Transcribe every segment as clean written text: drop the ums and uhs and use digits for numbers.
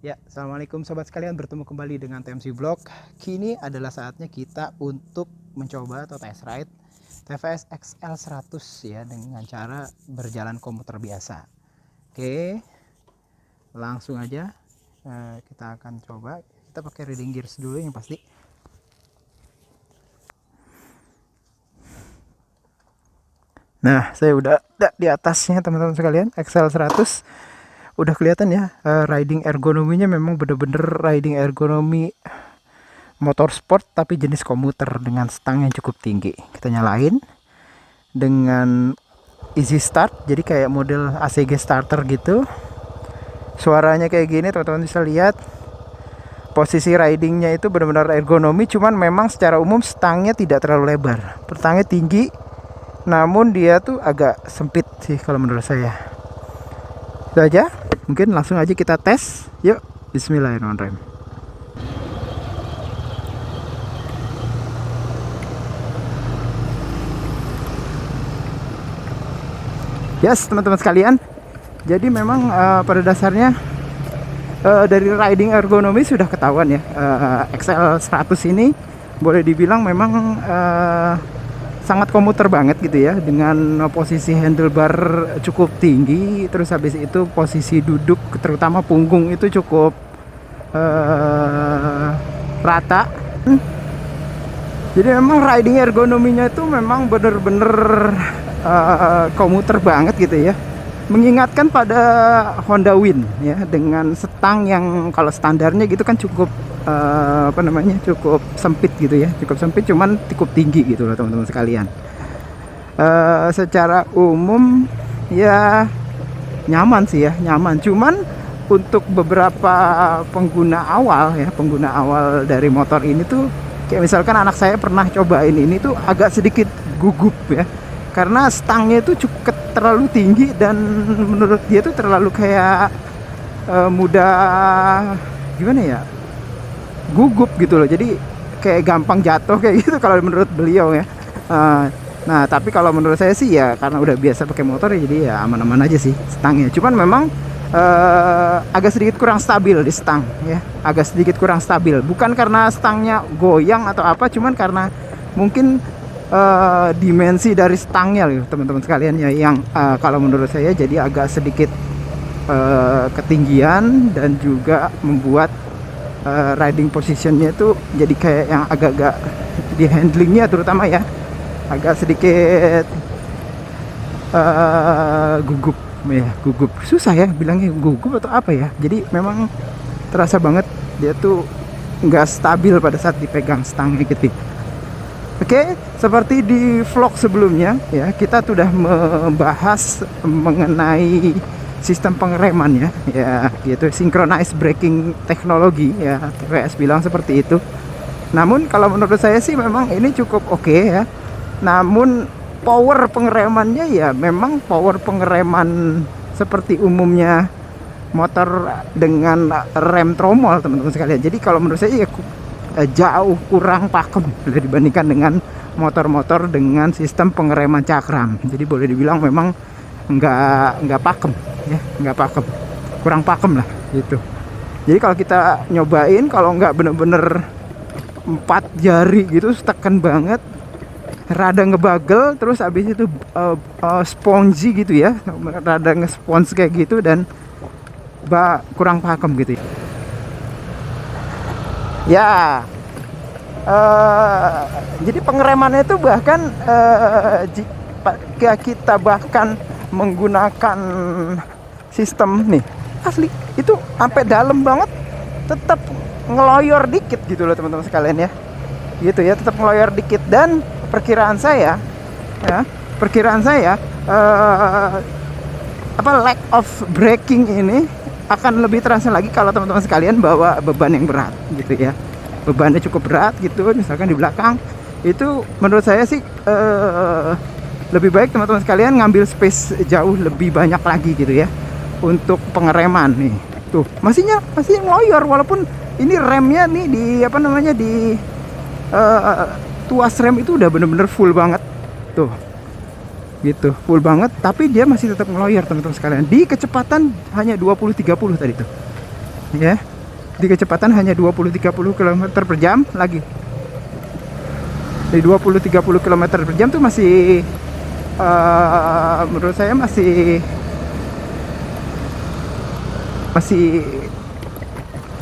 Ya, assalamualaikum sobat sekalian, bertemu kembali dengan TMC Vlog. Kini adalah saatnya kita untuk mencoba atau test ride TVS XL 100 ya, dengan cara berjalan komuter biasa. Oke, langsung aja kita akan coba. Kita pakai riding gears dulu yang pasti. Nah, saya udah di atasnya teman-teman sekalian, XL 100. Udah kelihatan ya, riding ergonominya memang bener-bener riding ergonomi motorsport tapi jenis komuter dengan stang yang cukup tinggi. Kita nyalain dengan easy start, jadi kayak model ACG starter gitu. Suaranya kayak gini, teman-teman bisa lihat. Posisi ridingnya itu benar-benar ergonomi, cuman memang secara umum stangnya tidak terlalu lebar. Stangnya tinggi, namun dia tuh agak sempit sih kalau menurut saya. Itu aja, mungkin langsung aja kita tes. Yuk, bismillahirrahmanirrahim. Yes, teman-teman sekalian. Jadi memang pada dasarnya dari riding ergonomi sudah ketahuan ya. XL 100 ini boleh dibilang memang sangat komuter banget gitu ya, dengan posisi handlebar cukup tinggi, terus habis itu posisi duduk terutama punggung itu cukup rata. Jadi memang riding ergonominya itu memang bener-bener komuter banget gitu ya, mengingatkan pada Honda Win ya, dengan stang yang kalau standarnya gitu kan cukup cukup sempit gitu ya, cukup sempit cuman cukup tinggi gitu loh teman-teman sekalian. Secara umum ya nyaman sih ya, nyaman, cuman untuk beberapa pengguna awal ya, pengguna awal dari motor ini tuh kayak misalkan anak saya pernah cobain ini tuh agak sedikit gugup ya, karena stangnya itu cukup terlalu tinggi dan menurut dia tuh terlalu kayak mudah gimana ya, gugup gitu loh, jadi kayak gampang jatuh kayak gitu kalau menurut beliau ya. Nah tapi kalau menurut saya sih ya karena udah biasa pakai motor ya, jadi ya aman-aman aja sih stangnya, cuman memang agak sedikit kurang stabil di stang ya, agak sedikit kurang stabil, bukan karena stangnya goyang atau apa, cuman karena mungkin dimensi dari stangnya loh teman-teman sekalian ya, yang kalau menurut saya jadi agak sedikit ketinggian dan juga membuat riding positionnya itu jadi kayak yang agak-agak di handlingnya terutama ya, agak sedikit gugup ya, gugup, susah ya bilangnya gugup atau apa ya, jadi memang terasa banget dia tuh nggak stabil pada saat dipegang stangnya gitu. Oke, seperti di vlog sebelumnya ya, kita sudah membahas mengenai sistem pengereman ya gitu, synchronized braking teknologi ya, TVS bilang seperti itu. Namun kalau menurut saya sih memang ini cukup oke ya. Namun power pengeremannya ya memang power pengereman seperti umumnya motor dengan rem tromol teman-teman sekalian. Jadi kalau menurut saya ya jauh kurang pakem dibandingkan dengan motor-motor dengan sistem pengereman cakram. Jadi boleh dibilang memang nggak pakem ya, nggak pakem, kurang pakem lah gitu. Jadi kalau kita nyobain, kalau nggak bener-bener 4 jari gitu tekan banget, rada ngebagel, terus habis itu spongy gitu ya, rada nge-sponge kayak gitu, dan kurang pakem gitu ya. Jadi pengeremannya itu bahkan jika kita bahkan menggunakan sistem nih asli itu sampai dalam banget tetap ngeloyor dikit gitu loh teman-teman sekalian ya, gitu ya, tetap ngeloyor dikit. Dan perkiraan saya ya, perkiraan saya lack of braking ini akan lebih terasa lagi kalau teman-teman sekalian bawa beban yang berat gitu ya, bebannya cukup berat gitu, misalkan di belakang itu menurut saya sih lebih baik teman-teman sekalian ngambil space jauh lebih banyak lagi gitu ya untuk pengereman nih. Tuh masih ngeloyor, walaupun ini remnya nih di di tuas rem itu udah bener-bener full banget tuh gitu, full banget, tapi dia masih tetap ngeloyor teman-teman sekalian di kecepatan hanya 20-30 tadi tuh. ya. Di kecepatan hanya 20-30 km per jam lagi. Di 20-30 km per jam tuh masih menurut saya masih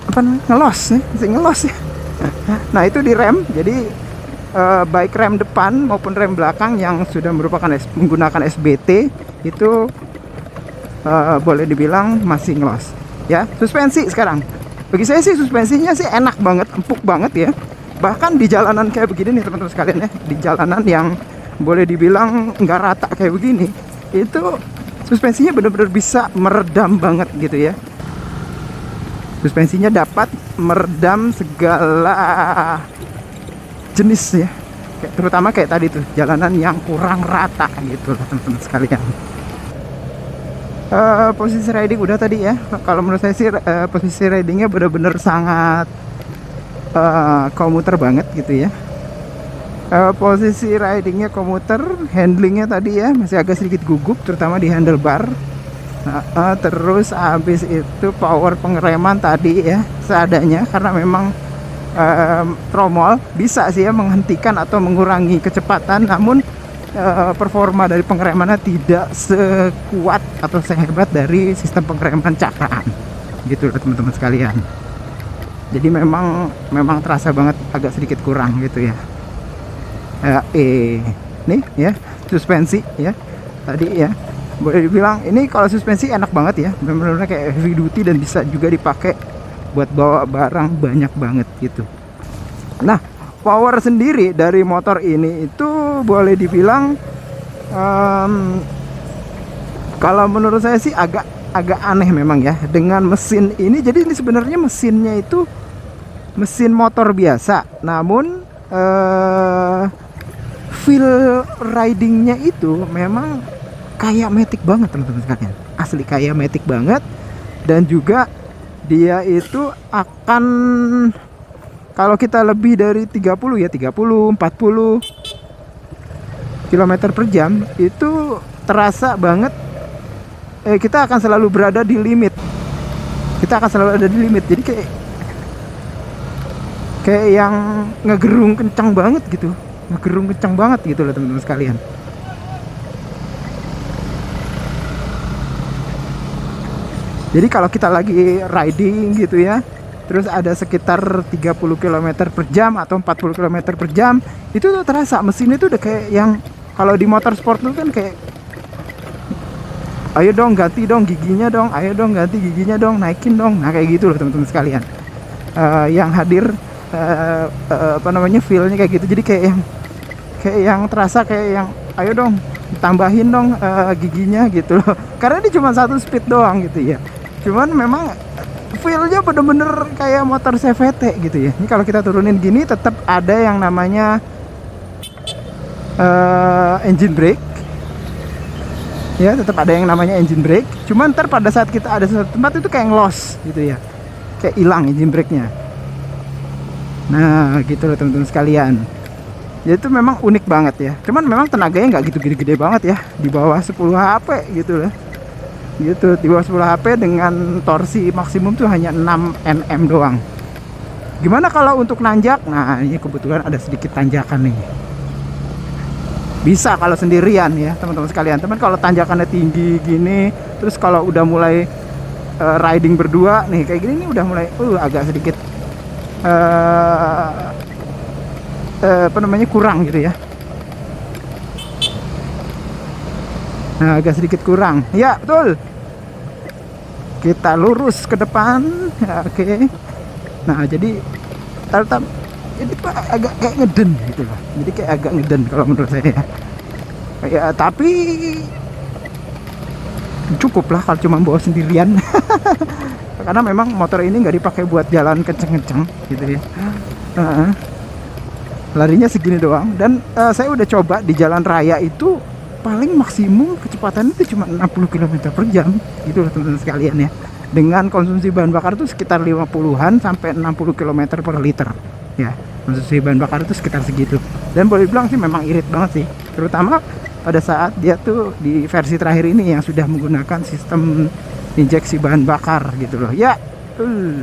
apa namanya, ngelos ya, masih ngelos ya. Nah itu di rem, jadi baik rem depan maupun rem belakang yang sudah merupakan menggunakan SBT itu boleh dibilang masih ngelos ya. Suspensi sekarang, bagi saya sih suspensinya sih enak banget, empuk banget ya. Bahkan di jalanan kayak begini nih teman-teman sekalian ya, di jalanan yang boleh dibilang nggak rata kayak begini, itu suspensinya benar-benar bisa meredam banget gitu ya. Suspensinya dapat meredam segala jenis ya, terutama kayak tadi tuh jalanan yang kurang rata gitu loh teman-teman sekalian. Posisi riding udah tadi ya. Kalau menurut saya sih posisi ridingnya benar-benar sangat komuter banget gitu ya. Posisi ridingnya komuter, handlingnya tadi ya masih agak sedikit gugup terutama di handlebar. Terus habis itu power pengereman tadi ya seadanya, karena memang tromol bisa sih ya menghentikan atau mengurangi kecepatan, namun performa dari pengeremannya tidak sekuat atau sehebat dari sistem pengereman cakraan gitu loh teman-teman sekalian. Jadi memang terasa banget agak sedikit kurang gitu ya. Nih ya suspensi ya tadi ya, boleh dibilang ini kalau suspensi enak banget ya, benar-benar kayak heavy duty dan bisa juga dipakai buat bawa barang banyak banget gitu. Nah power sendiri dari motor ini itu boleh dibilang kalau menurut saya sih agak aneh memang ya dengan mesin ini. Jadi ini sebenarnya mesinnya itu mesin motor biasa, namun feel ridingnya itu memang kayak matic banget teman-teman sekalian, asli kayak matic banget. Dan juga dia itu akan, kalau kita lebih dari 30 ya 30-40 km per jam itu terasa banget kita akan selalu berada di limit. Kita akan selalu ada di limit. Jadi kayak yang ngegerung kencang banget gitu. Ngegerung kencang banget gitu loh teman-teman sekalian. Jadi kalau kita lagi riding gitu ya, terus ada sekitar 30 km per jam atau 40 km per jam, itu tuh terasa mesin itu udah kayak yang kalau di motor sport tuh kan kayak ayo dong ganti dong giginya dong, ayo dong ganti giginya dong, naikin dong. Nah kayak gitu loh teman-teman sekalian. Yang hadir apa namanya feelnya kayak gitu. Jadi kayak yang terasa kayak yang ayo dong tambahin dong giginya gitu loh. Karena ini cuma satu speed doang gitu ya. Cuman memang feel-nya bener-bener kayak motor CVT gitu ya. Ini kalau kita turunin gini tetap ada yang namanya engine brake. Ya, tetap ada yang namanya engine brake. Cuman ntar pada saat kita ada satu tempat itu kayak ngelos gitu ya. Kayak hilang engine brake-nya. Nah, gitu loh teman-teman sekalian. Jadi itu memang unik banget ya. Cuman memang tenaganya nggak gitu gede-gede banget ya. Di bawah 10 HP gitu loh. Gitu, di bawah 10 HP dengan torsi maksimum tuh hanya 6 Nm doang. Gimana kalau untuk nanjak? Nah ini kebetulan ada sedikit tanjakan nih. Bisa kalau sendirian ya teman-teman sekalian. Teman kalau tanjakannya tinggi gini, terus kalau udah mulai riding berdua nih kayak gini nih udah mulai agak sedikit apa namanya kurang gitu ya. Nah, agak sedikit kurang. Ya, betul. Kita lurus ke depan. Ya, oke. Nah, jadi tetap jadi agak kayak ngeden gitu loh. Jadi kayak agak ngeden kalau menurut saya. Ya, tapi cukup lah kalau cuma bawa sendirian. Karena memang motor ini nggak dipakai buat jalan kenceng-kenceng gitu ya. Larinya segini doang. Dan saya udah coba di jalan raya itu paling maksimum kecepatannya itu cuma 60 km per jam gitu loh teman-teman sekalian ya, dengan konsumsi bahan bakar itu sekitar 50-an sampai 60 km per liter ya. Konsumsi bahan bakar itu sekitar segitu, dan boleh bilang sih memang irit banget sih, terutama pada saat dia tuh di versi terakhir ini yang sudah menggunakan sistem injeksi bahan bakar gitu loh ya. uh,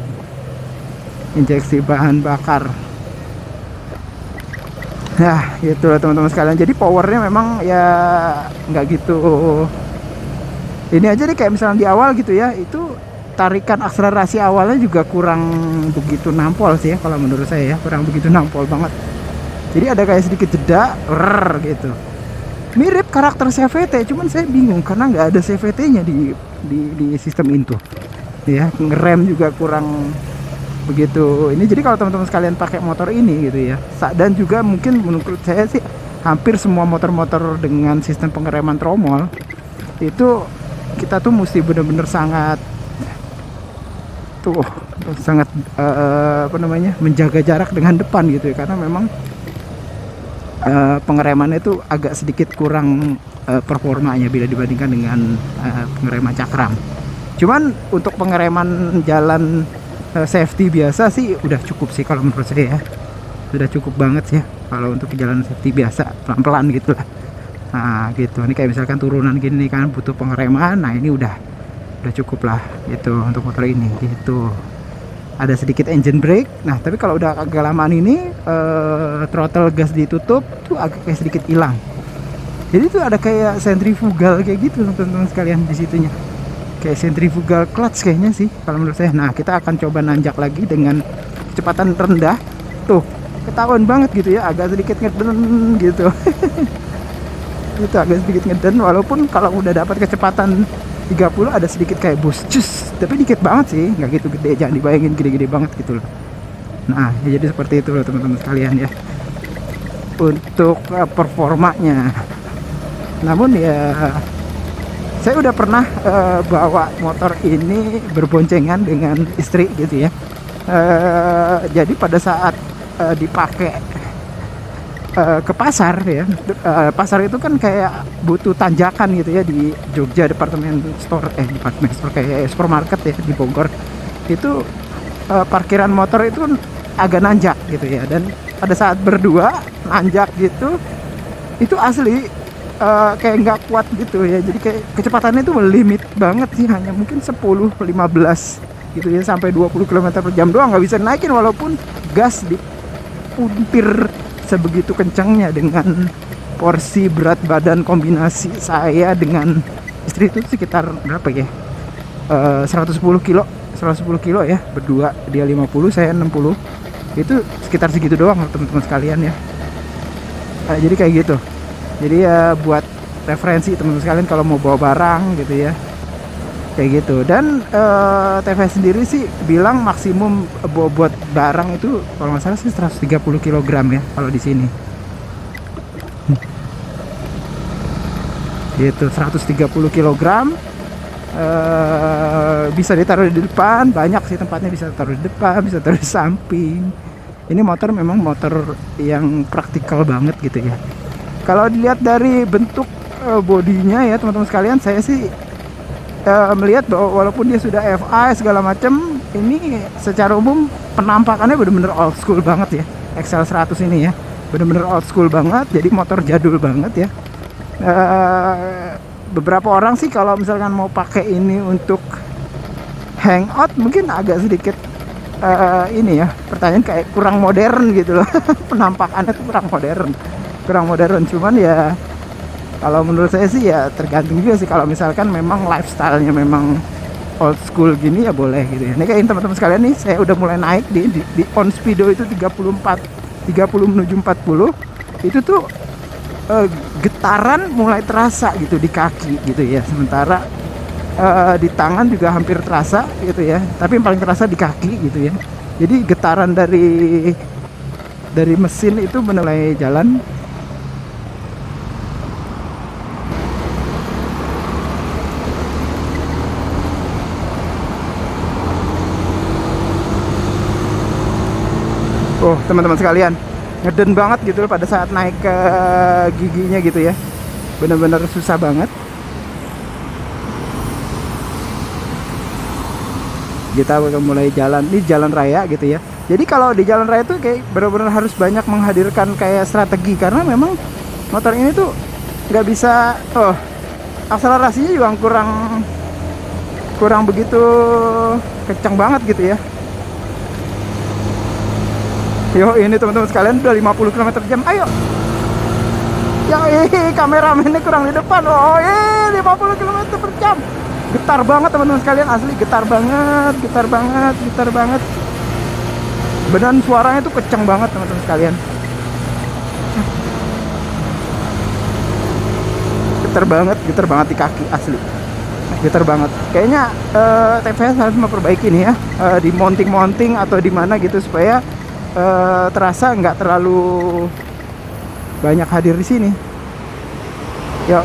injeksi bahan bakar. Nah, gitu lah teman-teman sekalian. Jadi powernya memang ya nggak gitu. Ini aja nih kayak misalnya di awal gitu ya, itu tarikan akselerasi awalnya juga kurang begitu nampol sih ya, kalau menurut saya ya, kurang begitu nampol banget. Jadi ada kayak sedikit jeda, gitu. Mirip karakter CVT, cuman saya bingung karena nggak ada CVT-nya di sistem itu. Ya, ngerem juga kurang begitu ini. Jadi kalau teman-teman sekalian pakai motor ini gitu ya, dan juga mungkin menurut saya sih hampir semua motor-motor dengan sistem pengereman tromol itu kita tuh mesti bener-bener sangat apa namanya, menjaga jarak dengan depan gitu ya, karena memang pengeremannya itu agak sedikit kurang performanya bila dibandingkan dengan pengereman cakram. Cuman untuk pengereman jalan safety biasa sih udah cukup sih kalau menurut saya ya. Sudah cukup banget sih ya kalau untuk jalan safety biasa, pelan-pelan gitu lah. Nah gitu, ini kayak misalkan turunan gini kan butuh pengereman, nah ini udah cukup lah gitu untuk motor ini gitu. Ada sedikit engine brake. Nah tapi kalau udah agak lamaan ini throttle gas ditutup tuh agak kayak sedikit hilang. Jadi tuh ada kayak centrifugal kayak gitu teman-teman sekalian di situnya. Kayak centrifugal clutch kayaknya sih kalau menurut saya. Nah kita akan coba nanjak lagi dengan kecepatan rendah. Tuh ketahuan banget gitu ya, agak sedikit ngeden gitu. Itu agak sedikit ngeden, walaupun kalau udah dapat kecepatan 30 ada sedikit kayak boost, tapi dikit banget sih, nggak gitu gede, jangan dibayangin gede-gede banget gitu loh. Nah ya jadi seperti itu loh teman-teman sekalian ya untuk performanya. Namun ya saya udah pernah bawa motor ini berboncengan dengan istri gitu ya. Jadi pada saat dipakai ke pasar ya, pasar itu kan kayak butuh tanjakan gitu ya di Jogja, departemen store kayak supermarket ya di Bogor itu, parkiran motor itu agak nanjak gitu ya, dan pada saat berdua nanjak gitu itu asli kayak nggak kuat gitu ya. Jadi kayak kecepatannya itu limit banget sih, hanya mungkin 10-15 gitu ya, sampai 20 km per jam doang, nggak bisa naikin walaupun gas dipuntir sebegitu kencangnya dengan porsi berat badan kombinasi saya dengan istri itu sekitar berapa ya, 110 kilo ya, berdua dia 50 saya 60, itu sekitar segitu doang teman-teman sekalian ya. Jadi kayak gitu. Jadi ya buat referensi teman-teman sekalian kalau mau bawa barang gitu ya, kayak gitu. Dan TV sendiri sih bilang maksimum bobot barang itu kalau nggak salah sih 130 kg ya kalau di sini. Gitu, 130 kg. Bisa ditaruh di depan, banyak sih tempatnya, bisa taruh di depan, bisa taruh di samping. Ini motor memang motor yang praktikal banget gitu ya. Kalau dilihat dari bentuk bodinya ya teman-teman sekalian, saya sih melihat bahwa walaupun dia sudah FI segala macam, ini secara umum penampakannya bener-bener old school banget ya. XL 100 ini ya bener-bener old school banget, jadi motor jadul banget ya. Beberapa orang sih kalau misalkan mau pakai ini untuk hangout mungkin agak sedikit ini ya, pertanyaan kayak kurang modern gitu loh. Penampakannya tuh kurang modern, cuman ya kalau menurut saya sih ya tergantung juga sih. Kalau misalkan memang lifestyle-nya memang old school gini ya boleh gitu ya. Ini kayak teman-teman sekalian nih, saya udah mulai naik di on speedo itu 30 menuju 40. Itu tuh getaran mulai terasa gitu di kaki gitu ya. Sementara di tangan juga hampir terasa gitu ya. Tapi yang paling terasa di kaki gitu ya. Jadi getaran dari mesin itu menilai jalan. Oh teman-teman sekalian, ngeden banget gitu loh pada saat naik ke giginya gitu ya, bener-bener susah banget. Kita udah mulai jalan, ini jalan raya gitu ya. Jadi kalau di jalan raya tuh kayak bener-bener harus banyak menghadirkan kayak strategi, karena memang motor ini tuh nggak bisa, akselerasinya juga kurang begitu kencang banget gitu ya. Yo, ini teman-teman sekalian udah 50 km/h. Ayo. Ya, kameramennya kurang di depan. Oh, 50 km/h. Getar banget teman-teman sekalian, asli getar banget, getar banget, getar banget. Beneran suaranya tuh kencang banget teman-teman sekalian. Getar banget di kaki asli. Getar banget. Kayaknya TVS harus memperbaiki nih ya, di mounting atau di mana gitu supaya terasa nggak terlalu banyak hadir di sini. Yo,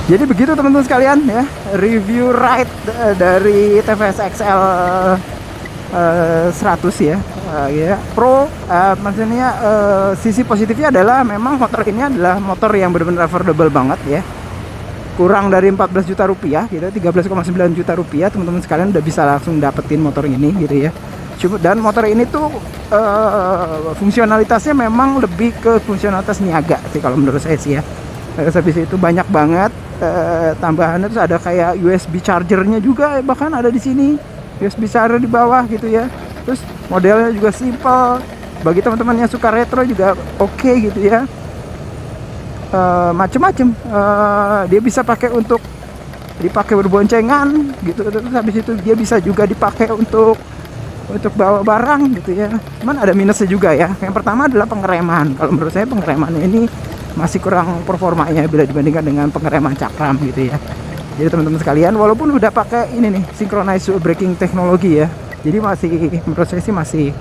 jadi begitu teman-teman sekalian ya, review ride dari TVS XL 100 ya. Ya pro, maksudnya sisi positifnya adalah memang motor ini adalah motor yang benar-benar affordable banget ya, kurang dari 14 juta rupiah gitu, 13,9 juta rupiah teman-teman sekalian udah bisa langsung dapetin motor ini gitu ya. Dan motor ini tuh fungsionalitasnya memang lebih ke fungsionalitas niaga sih kalau menurut saya sih ya. Habis itu banyak banget tambahannya, terus ada kayak USB chargernya juga bahkan ada di sini, USB charger di bawah gitu ya. Terus modelnya juga simple, bagi teman-teman yang suka retro juga oke gitu ya. Macem-macem, dia bisa pakai untuk dipakai berboncengan gitu. Terus habis itu dia bisa juga dipakai untuk bawa barang gitu ya. Cuman ada minusnya juga ya. Yang pertama adalah pengereman. Kalau menurut saya pengeremannya ini masih kurang performanya bila dibandingkan dengan pengereman cakram gitu ya. Jadi teman-teman sekalian, walaupun udah pakai ini nih synchronized braking teknologi ya, jadi masih menurut saya sih masih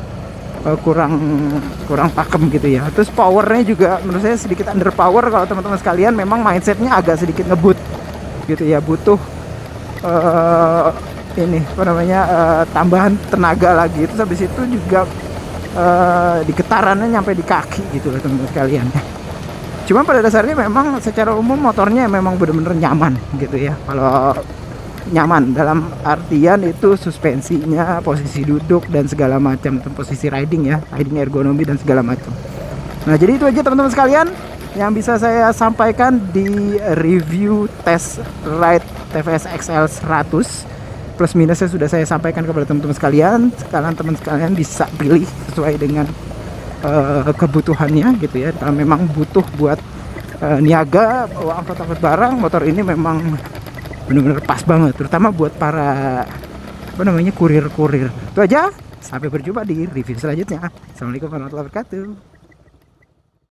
kurang pakem gitu ya. Terus powernya juga menurut saya sedikit underpower. Kalau teman-teman sekalian memang mindsetnya agak sedikit ngebut gitu ya, butuh ini apa namanya, tambahan tenaga lagi. Terus habis itu juga di getarannya nyampe di kaki gitu loh teman-teman sekalian. Cuma pada dasarnya memang secara umum motornya memang benar-benar nyaman gitu ya. Kalau nyaman dalam artian itu suspensinya, posisi duduk dan segala macam, posisi riding ya, riding ergonomi dan segala macam. Nah, jadi itu aja teman-teman sekalian yang bisa saya sampaikan di review test ride TVS XL 100. Plus minusnya sudah saya sampaikan kepada teman-teman sekalian. Sekarang teman sekalian bisa pilih sesuai dengan kebutuhannya gitu ya. Kalau memang butuh buat niaga, bawa angkut-angkut barang, motor ini memang benar-benar pas banget, terutama buat para apa namanya kurir-kurir. Itu aja, sampai berjumpa di review selanjutnya. Assalamualaikum warahmatullahi wabarakatuh.